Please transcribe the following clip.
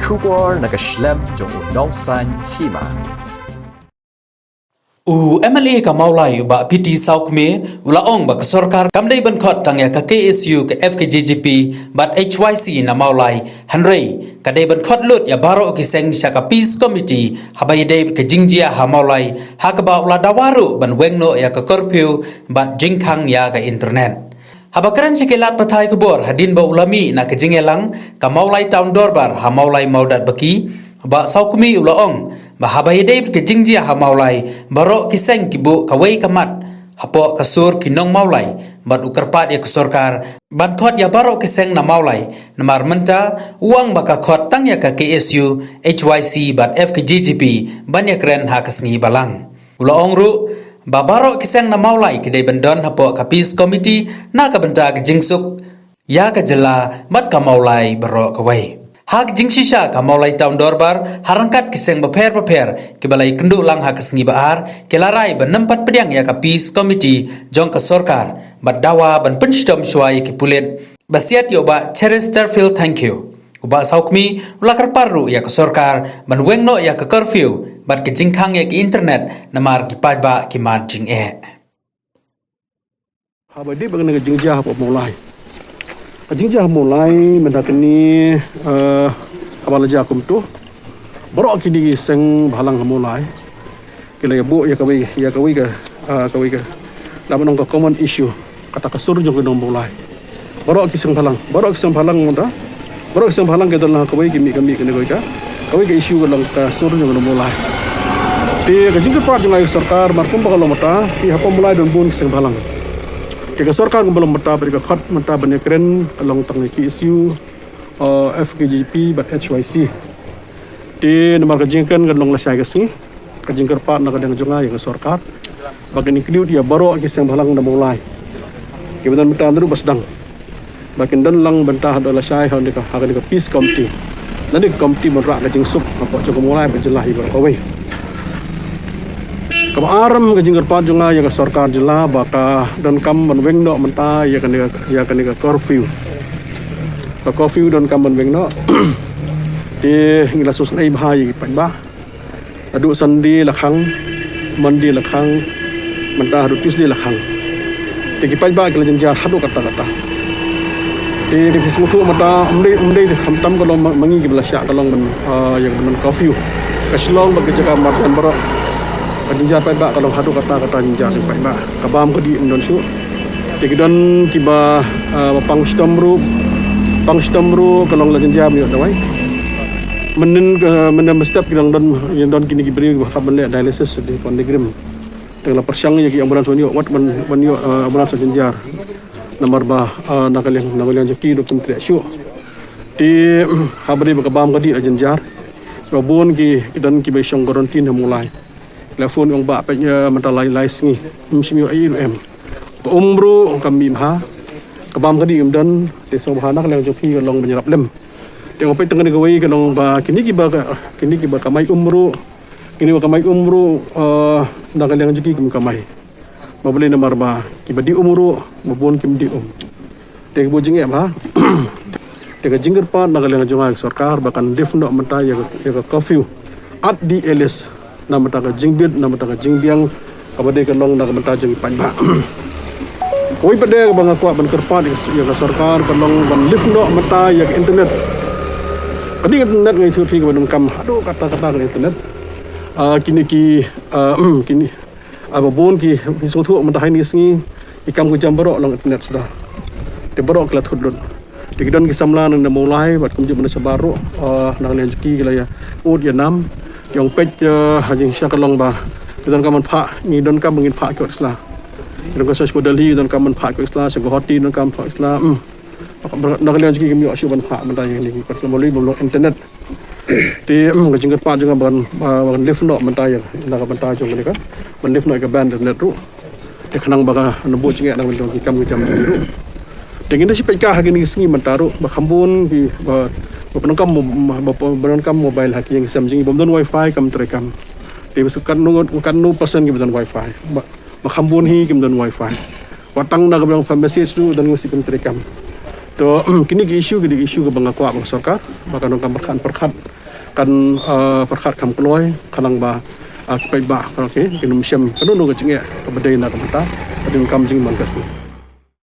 Shubor nakaslem jong unongsan hima. MLA ka maulay ba PT Saukme ulaong ba sorkar kamday bankot tangya ka KSU ka FKJGP bat HYC na maulay Henry kaday bankot lut ya baro kiseng siya ka Peace Committee habay day ka jingjia ha maulay ha ka ba ula dawaru ban wengno ya ka curfew bat jingkang ya ka internet. Habakaran sikilat patay kubor hadin ba ulami na kajingelang ka maulay town dorbar ha maulay maudat baki ba Saukme ulaong Mahabay day ke jingjia ha maulay baro kiseng kibu kawai kamat hapo kasur kinong maulay bat ukarpat ya kesorkar ban khot ya baro kiseng na maulay namar menta uang baka khot tang ya ka KSU HYC bat FKJGP ban ya kren ha kasngi balang ulaong ru babaro kiseng na maulay kidai bandon hapo ka Peace Committee na ka benta ke jingsuk ya ka jela bat ka maulay baro kawai Hak jingsisha ka maulay town dorbar harangkat kiseng beper kebalai kenduk lang hak kesengi baar kelarai benempat pediang ya ka Peace Committee jong ka sorkar badawa ban penstom syai ki pulit basiat yo ba Chesterfield thank you uba Saukme ulakar paru ya ka sorkar ban wengno ya ka curfew bat ke jingkang ya ki internet namar ki padba ki mad jing Habadi bang nega jingjah apa mulai Jingjah mulai mendakini abal jakum tu borok kini seng balang mulai kila ya bu ya kawi ke lamun nong common issue kata kasur jong nong mulai borok kiseng balang munda borok kiseng balang ke dalam kawi kami kene kawi ke issue dalam kasur jong nong mulai di kajingker part jong sarkar markum bakal mata di apa mulai don bun kiseng balang Jika sorkar belum mata beri khot mata banyak keren along tangki KSU FKJP bat HYC di nomor kejingkan kadang lesai kesini kejingkar part nak kadang jonga yang sorkar bagian include dia baru kisah balang dah mulai kemudian mata dulu basdang bagian dan lang bentah ada lesai hari ke Peace Committee nanti committee merak kejing sup apa cukup mulai berjelah ibarat kawai Kemarin kejingkar part juga yang sorkar jela baka dan kam menweng no menta ya kan curfew. Curfew dan kam menweng no di ngila sus nai bahai pa adu sandi lakhang mandi lakhang menta adu Tuesday lakhang. Di pa ba kala jenjar hadu kata-kata. Di Facebook mata umdai hamtam kalau mangi gibla syak kalau yang men curfew. Kaslong bagi jaga martan barok Jinjar pai ba kalau hadu kata-kata jinjar pai ba kabam ko di Indonesia tikidon kiba pangstomru kalau la jinjar mi dawai menen mestap kilang don kini kibri kaban le dialysis di Ponegrim tengah persyang ya ki ambulans wanyo wat wanyo ambulans jinjar nomor ba nakalian jeki do menteri syu di habri kabam ko di jinjar robon ki dan kiba syong karantin mulai telefon yang bak penya mentalai lais ni msimi IUM umru kami ha kabam kadi dan tesong bahana kalau joki long menyerap lem tengok pe tengah negawai kalau ba kini kiba kamai umru nak yang joki kamai mabeli nomor ba kiba di umru mabon kim di tengok bojing ha tengok jingger pa nak yang jonga sarkar bahkan defno menta ya curfew at di LS nama taka jingbit nama taka jingbiang kabade kalong nak menta jing panba koi pade bang aku ban kerpat ya sarkar kalong ban lift no menta ya internet kadi internet ngai thu thi ban kam aduh kata-kata ke internet kini ababon ki so thu menta hai ni singi ikam ku jam barok long internet sudah te barok klat hudun dikidon ki samla nang mulai bat kum jum na sabaru nak lenjki kala ya ud ya nam yang pej hajing syak long ba dan kaman pak ni don kam mungkin pak ko isla dan ko sas bodali dan kaman pak ko isla se hoti dan kam pak isla nak lian jiki mi asu ban pak menta yang ni ko melalui belum internet di ngajing pak juga ban lift no menta yang nak menta jong ni kan ban lift no ke ban internet ru te khanang ba nebu jingek nang dong kam jam ru dengan si peka hari ni sengi mentaru bakambun ki penangkam mobile haki yang samjing bom don wifi kam terekam di kan nu persen ki don wifi bakambun hi kim don wifi watang na kabang message tu dan ngisi kam terekam to kini ki isu ke bangakwa bang sarkar bahkan kam perkhat kan perkat kam keloi kalang ba kipai ba okey kinum syam kanu no gajing ya kabadai na kamata adun kam jing man kasni